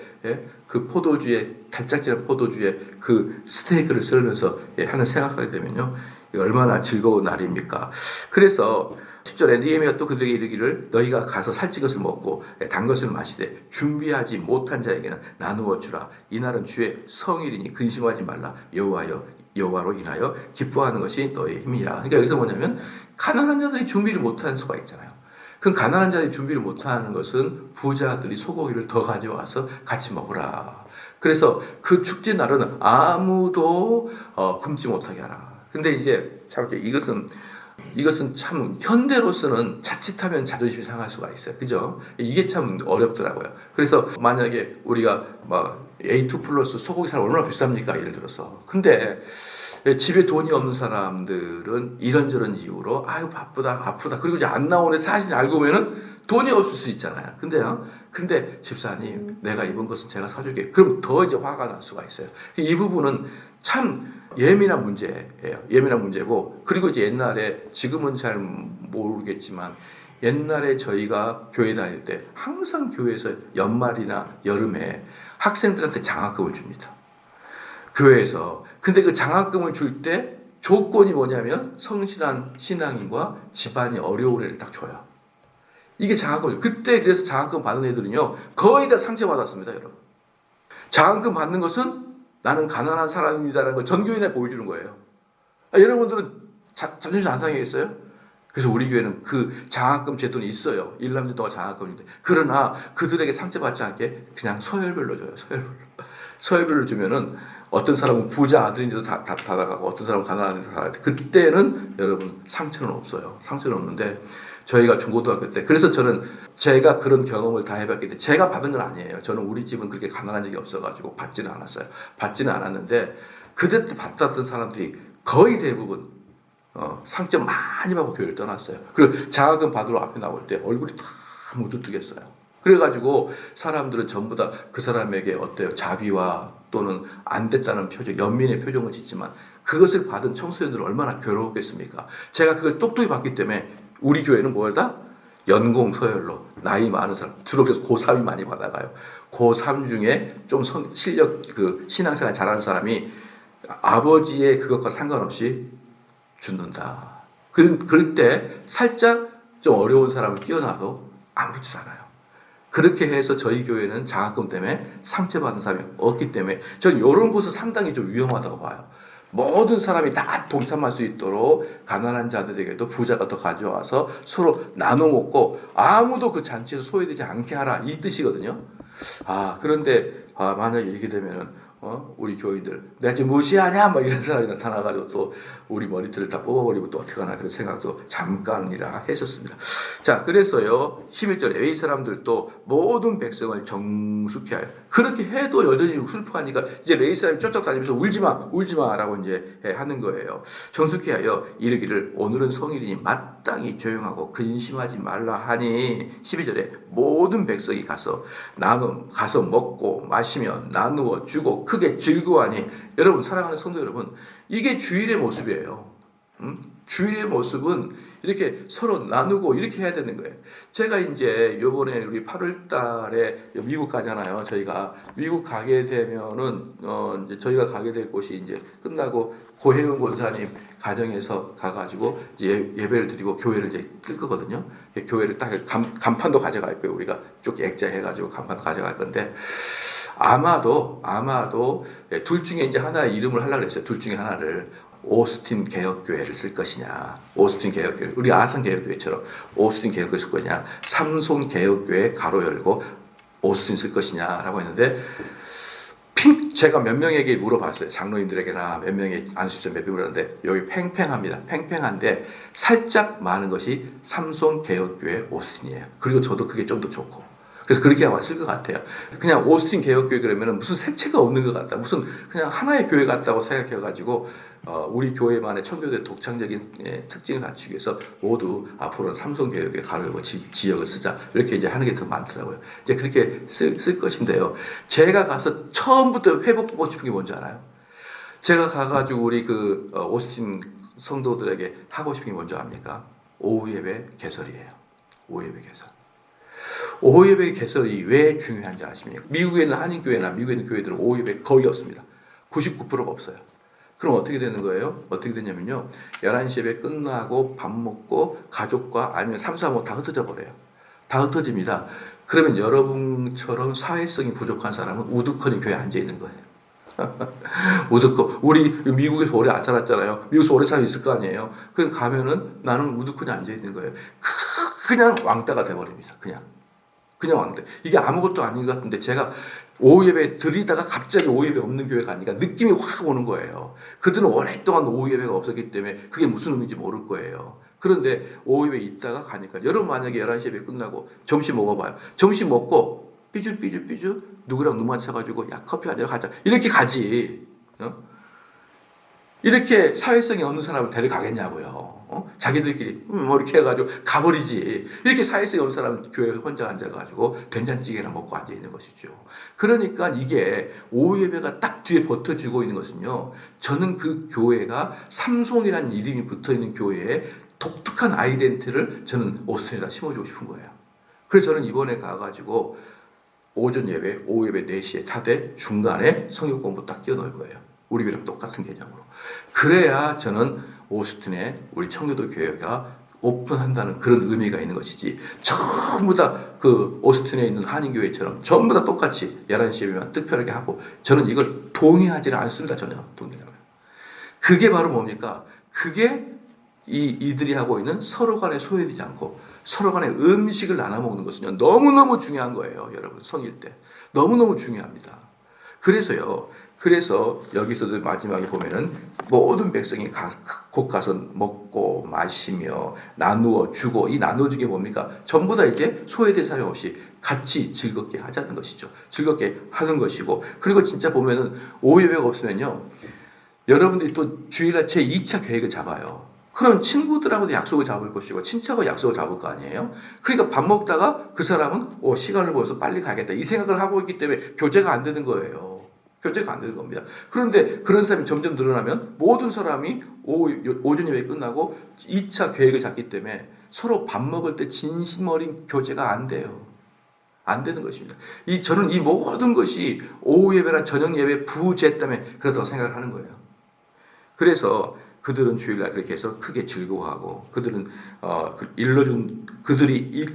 A: 그 포도주에 달짝지근한 포도주에 그 스테이크를 썰면서 하는 생각하게 되면요. 얼마나 즐거운 날입니까? 그래서 10절에 느헤미야가 또 그들에게 이르기를 너희가 가서 살찐 것을 먹고 단 것을 마시되 준비하지 못한 자에게는 나누어 주라. 이날은 주의 성일이니 근심하지 말라. 여호와로 인하여 기뻐하는 것이 너의 힘이라. 그러니까 여기서 뭐냐면 가난한 자들이 준비를 못하는 수가 있잖아요. 그 가난한 자들이 준비를 못하는 것은 부자들이 소고기를 더 가져와서 같이 먹으라. 그래서 그 축제 날은 아무도 굶지 못하게 하라. 근데 이제 참 이것은 참 현대로서는 자칫하면 자존심이 상할 수가 있어요. 그죠? 이게 참 어렵더라고요. 그래서 만약에 우리가 막 A2 플러스 소고기 살 얼마나 비쌉니까? 예를 들어서. 근데 집에 돈이 없는 사람들은 이런저런 이유로 아유 바쁘다 아프다 그리고 이제 안 나오는 사실 알고 보면은 돈이 없을 수 있잖아요. 근데 집사님 내가 입은 것은 제가 사줄게. 그럼 더 이제 화가 날 수가 있어요. 이 부분은 참 예민한 문제예요. 예민한 문제고 그리고 이제 옛날에 지금은 잘 모르겠지만 옛날에 저희가 교회 다닐 때 항상 교회에서 연말이나 여름에 학생들한테 장학금을 줍니다. 교회에서. 근데 그 장학금을 줄 때 조건이 뭐냐면 성실한 신앙인과 집안이 어려운 애를 딱 줘요. 이게 장학금이에요. 그때 그래서 장학금 받은 애들은요 거의 다 상처받았습니다. 여러분. 장학금 받는 것은 나는 가난한 사람입니다라는 걸 전교인에 보여주는 거예요. 여러분들은 자존심 안 상해겠어요? 그래서 우리 교회는 그 장학금 제도는 있어요. 1남제 동안 장학금인데 그러나 그들에게 상처받지 않게 그냥 서열별로 줘요. 서열별로 주면은 어떤 사람은 부자 아들인데도 다 나가고 어떤 사람은 가난한 데도 다 나갈 때 그때는 여러분 상처는 없어요. 상처는 없는데 저희가 중고등학교 때 그래서 저는 제가 그런 경험을 다 해봤기 때문에 제가 받은 건 아니에요. 저는 우리 집은 그렇게 가난한 적이 없어가지고 받지는 않았어요. 받지는 않았는데 그때 받았던 사람들이 거의 대부분 상처 많이 받고 교회를 떠났어요. 그리고 장학금 받으러 앞에 나올 때 얼굴이 다 무두뜨겠어요. 그래가지고 사람들은 전부 다 그 사람에게 어때요? 자비와 또는 안 됐다는 표정, 연민의 표정을 짓지만 그것을 받은 청소년들은 얼마나 괴로웠겠습니까? 제가 그걸 똑똑히 봤기 때문에 우리 교회는 뭐다? 연공 서열로 나이 많은 사람, 주로 그래서 고3이 많이 받아가요. 고3 중에 좀 실력, 그 신앙생활 잘하는 사람이 아버지의 그것과 상관없이 죽는다. 그럴 때 살짝 좀 어려운 사람을 끼워놔도 아무렇지도 않아요. 그렇게 해서 저희 교회는 장학금 때문에 상처받은 사람이 없기 때문에 저는 이런 곳은 상당히 좀 위험하다고 봐요. 모든 사람이 다 동참할 수 있도록 가난한 자들에게도 부자가 더 가져와서 서로 나눠 먹고 아무도 그 잔치에서 소외되지 않게 하라 이 뜻이거든요. 그런데 만약에 이렇게 되면은 우리 교인들 내가 지금 무시하냐 막 이런 사람이 나타나가지고 또 우리 머리털을 다 뽑아버리고 또 어떻게 하나 그런 생각도 잠깐이라 했었습니다. 자, 그래서요 11절에 이 사람들도 모든 백성을 정숙케 하여, 그렇게 해도 여전히 슬퍼하니까 이제 레위 사람이 쫓아다니면서 울지마 라고 이제 하는 거예요. 정숙케 하여 이르기를 오늘은 성일이니 마땅히 조용하고 근심하지 말라 하니, 12절에 모든 백성이 가서 먹고 마시며 나누어 주고 크게 즐거워하니. 여러분, 사랑하는 성도 여러분, 이게 주일의 모습이에요. 주일의 모습은 이렇게 서로 나누고 이렇게 해야 되는 거예요. 제가 이제 요번에 우리 8월 달에 미국 가잖아요. 저희가 미국 가게 되면은 이제 저희가 가게 될 곳이 이제 끝나고 고혜은 권사님 가정에서 가가지고 이제 예배를 드리고 교회를 이제 뜰 거거든요. 교회를 딱 간판도 가져갈 거예요. 우리가 쭉 액자해가지고 간판도 가져갈 건데, 아마도 둘 중에 이제 하나의 이름을 하려고 그랬어요. 둘 중에 하나를 오스틴 개혁교회를 쓸 것이냐, 오스틴 개혁교회, 우리 아산 개혁교회처럼 오스틴 개혁교회 쓸 거냐, 삼손 개혁교회 가로 열고 오스틴 쓸 것이냐라고 했는데, 제가 몇 명에게 물어봤어요. 장로님들에게나 몇 명의 안수집사 몇 명 물었는데 여기 팽팽합니다. 팽팽한데 살짝 많은 것이 삼손 개혁교회 오스틴이에요. 그리고 저도 그게 좀 더 좋고. 그래서 그렇게 아마 쓸 것 같아요. 그냥 오스틴 개혁교회 그러면 무슨 색채가 없는 것 같다, 무슨 그냥 하나의 교회 같다고 생각해가지고 우리 교회만의 청교도의 독창적인 특징을 갖추기 위해서 모두 앞으로는 삼손 개혁교회 가로 열고 지역을 쓰자, 이렇게 이제 하는 게 더 많더라고요. 이제 그렇게 쓸 것인데요. 제가 가서 처음부터 회복하고 싶은 게 뭔지 알아요? 제가 가가지고 우리 오스틴 성도들에게 하고 싶은 게 뭔지 압니까? 오후 예배 개설이에요. 오후 예배 개설. 오후 예배 개설이 왜 중요한지 아십니까? 미국에 있는 한인교회나 미국에 있는 교회들은 오후 예배 거의 없습니다. 99%가 없어요. 그럼 어떻게 되는 거예요? 어떻게 되냐면요, 11시 예배 끝나고 밥 먹고 가족과 아니면 3, 4, 5 다 흩어져 버려요. 다 흩어집니다. 그러면 여러분처럼 사회성이 부족한 사람은 우두커니 교회에 앉아 있는 거예요. 우두커. 우리 미국에서 오래 안 살았잖아요. 미국에서 오래 살고 있을 거 아니에요. 그럼 가면은 나는 우두커니 앉아 있는 거예요. 그냥 왕따가 돼버립니다. 그냥 왕따. 이게 아무것도 아닌 것 같은데, 제가 오후 예배 드리다가 갑자기 오후 예배 없는 교회 가니까 느낌이 확 오는 거예요. 그들은 오랫동안 오후 예배가 없었기 때문에 그게 무슨 의미인지 모를 거예요. 그런데 오후 예배 있다가 가니까, 여러분 만약에 11시 예배 끝나고 점심 먹어봐요. 점심 먹고 삐죽 누구랑 눈 맞춰가지고 야 커피 한잔 가자, 이렇게 가지. 이렇게 사회성이 없는 사람을 데려가겠냐고요. 자기들끼리 이렇게 해가지고 가버리지. 이렇게 사회성이 없는 사람은 교회에 혼자 앉아가지고 된장찌개나 먹고 앉아있는 것이죠. 그러니까 이게 오후 예배가 딱 뒤에 버텨지고 있는 것은요, 저는 그 교회가 삼송이라는 이름이 붙어있는 교회에 독특한 아이덴티티를 저는 오스틴에다 심어주고 싶은 거예요. 그래서 저는 이번에 가가지고 오전 예배, 오후 예배 4시에 차대 중간에 성경 공부 딱 띄워놓을 거예요. 우리 교회랑 똑같은 개념으로. 그래야 저는 오스틴에 우리 청교도 교회가 오픈한다는 그런 의미가 있는 것이지, 전부 다 그 오스틴에 있는 한인교회처럼 전부 다 똑같이 11시 예배만 특별하게 하고, 저는 이걸 동의하지는 않습니다. 전혀 동의하고요. 그게 바로 뭡니까? 그게 이들이 하고 있는 서로 간에 소외되지 않고 서로 간에 음식을 나눠 먹는 것은요, 너무너무 중요한 거예요. 여러분, 성일 때 너무너무 중요합니다. 그래서 여기서도 마지막에 보면은 모든 백성이 곧 가서 먹고 마시며 나누어 주고, 이 나눠주게 뭡니까? 전부 다 이제 소외된 사람 없이 같이 즐겁게 하자는 것이죠. 즐겁게 하는 것이고, 그리고 진짜 보면은 오후 예배가 없으면요, 여러분들이 또 주일날 제 2차 계획을 잡아요. 그럼 친구들하고도 약속을 잡을 것이고 친척하고 약속을 잡을 거 아니에요? 그러니까 밥 먹다가 그 사람은 시간을 벌어서 빨리 가겠다, 이 생각을 하고 있기 때문에 교제가 안 되는 거예요. 교제가 안 되는 겁니다. 그런데 그런 사람이 점점 늘어나면 모든 사람이 오전 예배 끝나고 2차 계획을 잡기 때문에 서로 밥 먹을 때 진심 어린 교제가 안 돼요. 안 되는 것입니다. 저는 이 모든 것이 오후 예배나 저녁 예배 부재 때문에 그렇다고 생각을 하는 거예요. 그래서 그들은 주일날 그렇게 해서 크게 즐거워하고, 그들은 그들이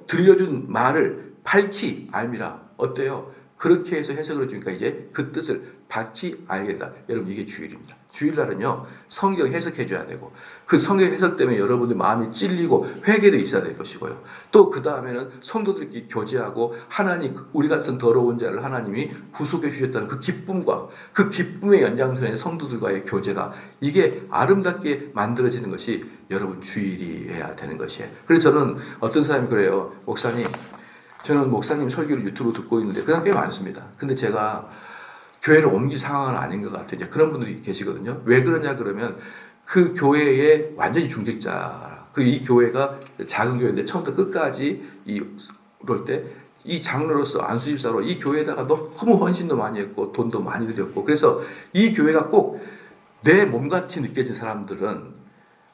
A: 들려준 말을 밝히 알미라. 어때요? 그렇게 해서 해석을 해주니까 이제 그 뜻을 받지 알겠다. 여러분 이게 주일입니다. 주일날은요 성경 해석해줘야 되고 그 성경 해석 때문에 여러분들 마음이 찔리고 회개도 있어야 될 것이고요. 또 그 다음에는 성도들끼리 교제하고 하나님 우리 같은 더러운 자를 하나님이 구속해 주셨다는 그 기쁨과 그 기쁨의 연장선의 성도들과의 교제가 이게 아름답게 만들어지는 것이 여러분 주일이어야 되는 것이에요. 그래서 저는 어떤 사람이 그래요. 목사님 저는 목사님 설교를 유튜브로 듣고 있는데 그냥 꽤 많습니다. 근데 제가 교회를 옮길 상황은 아닌 것 같아요. 이제 그런 분들이 계시거든요. 왜 그러냐 그러면 그 교회의 완전히 중직자 그리고 이 교회가 작은 교회인데 처음부터 끝까지 그럴 때 이 장로로서 안수집사로 이 교회에다가 너무 헌신도 많이 했고 돈도 많이 들였고 그래서 이 교회가 꼭 내 몸같이 느껴진 사람들은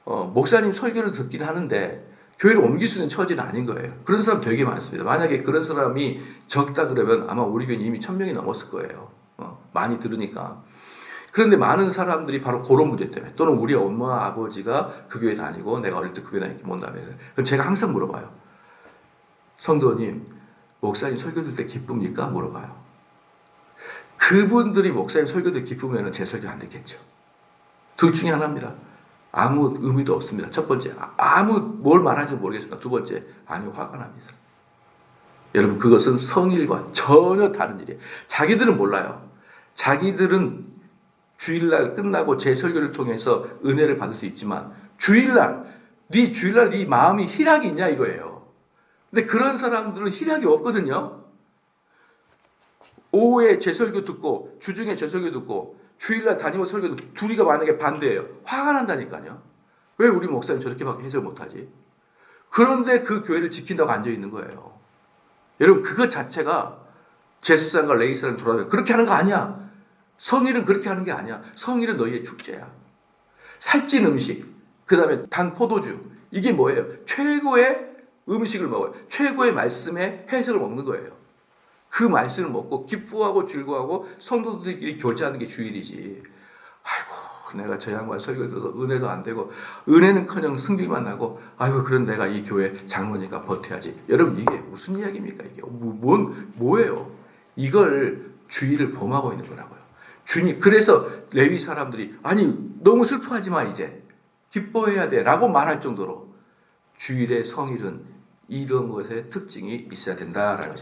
A: 목사님 설교를 듣긴 하는데 교회를 옮길 수 있는 처지는 아닌 거예요. 그런 사람 되게 많습니다. 만약에 그런 사람이 적다 그러면 아마 우리 교회는 이미 1000명이 넘었을 거예요. 많이 들으니까. 그런데 많은 사람들이 바로 그런 문제 때문에 또는 우리 엄마 아버지가 그 교회 다니고 내가 어릴 때 그 교회 다니기 못 나면 그럼 제가 항상 물어봐요. 성도님 목사님 설교 들 때 기쁩니까? 물어봐요. 그분들이 목사님 설교 들 기쁘면 제 설교 안 듣겠죠. 둘 중에 하나입니다. 아무 의미도 없습니다. 첫 번째, 아무 뭘 말하는지 모르겠습니다. 두 번째, 아니 화가 납니다. 여러분 그것은 성일과 전혀 다른 일이에요. 자기들은 몰라요. 자기들은 주일날 끝나고 제 설교를 통해서 은혜를 받을 수 있지만 주일날 네 마음이 희락이 있냐 이거예요. 근데 그런 사람들은 희락이 없거든요. 오후에 제 설교 듣고 주중에 제 설교 듣고 주일날 담임과 설교도 둘이가 만약에 반대예요. 화가 난다니까요. 왜 우리 목사님 저렇게밖에 해석을 못하지? 그런데 그 교회를 지킨다고 앉아있는 거예요. 여러분 그것 자체가 제사장과 레위사를 돌아다니고 그렇게 하는 거 아니야. 성일은 그렇게 하는 게 아니야. 성일은 너희의 축제야. 살찐 음식, 그 다음에 단 포도주. 이게 뭐예요? 최고의 음식을 먹어요. 최고의 말씀의 해석을 먹는 거예요. 그 말씀을 먹고 기뻐하고 즐거워하고 성도들끼리 교제하는 게 주일이지. 아이고 내가 저 양반 설교를 들어서 은혜도 안 되고 은혜는커녕 승질만 나고 아이고 그런 내가 이 교회 장로니까 버텨야지. 여러분 이게 무슨 이야기입니까? 이게 뭐예요? 이걸 주일을 범하고 있는 거라고요. 주님 그래서 레위 사람들이 아니 너무 슬퍼하지 마 이제 기뻐해야 돼라고 말할 정도로 주일의 성일은 이런 것의 특징이 있어야 된다라는 것입니다.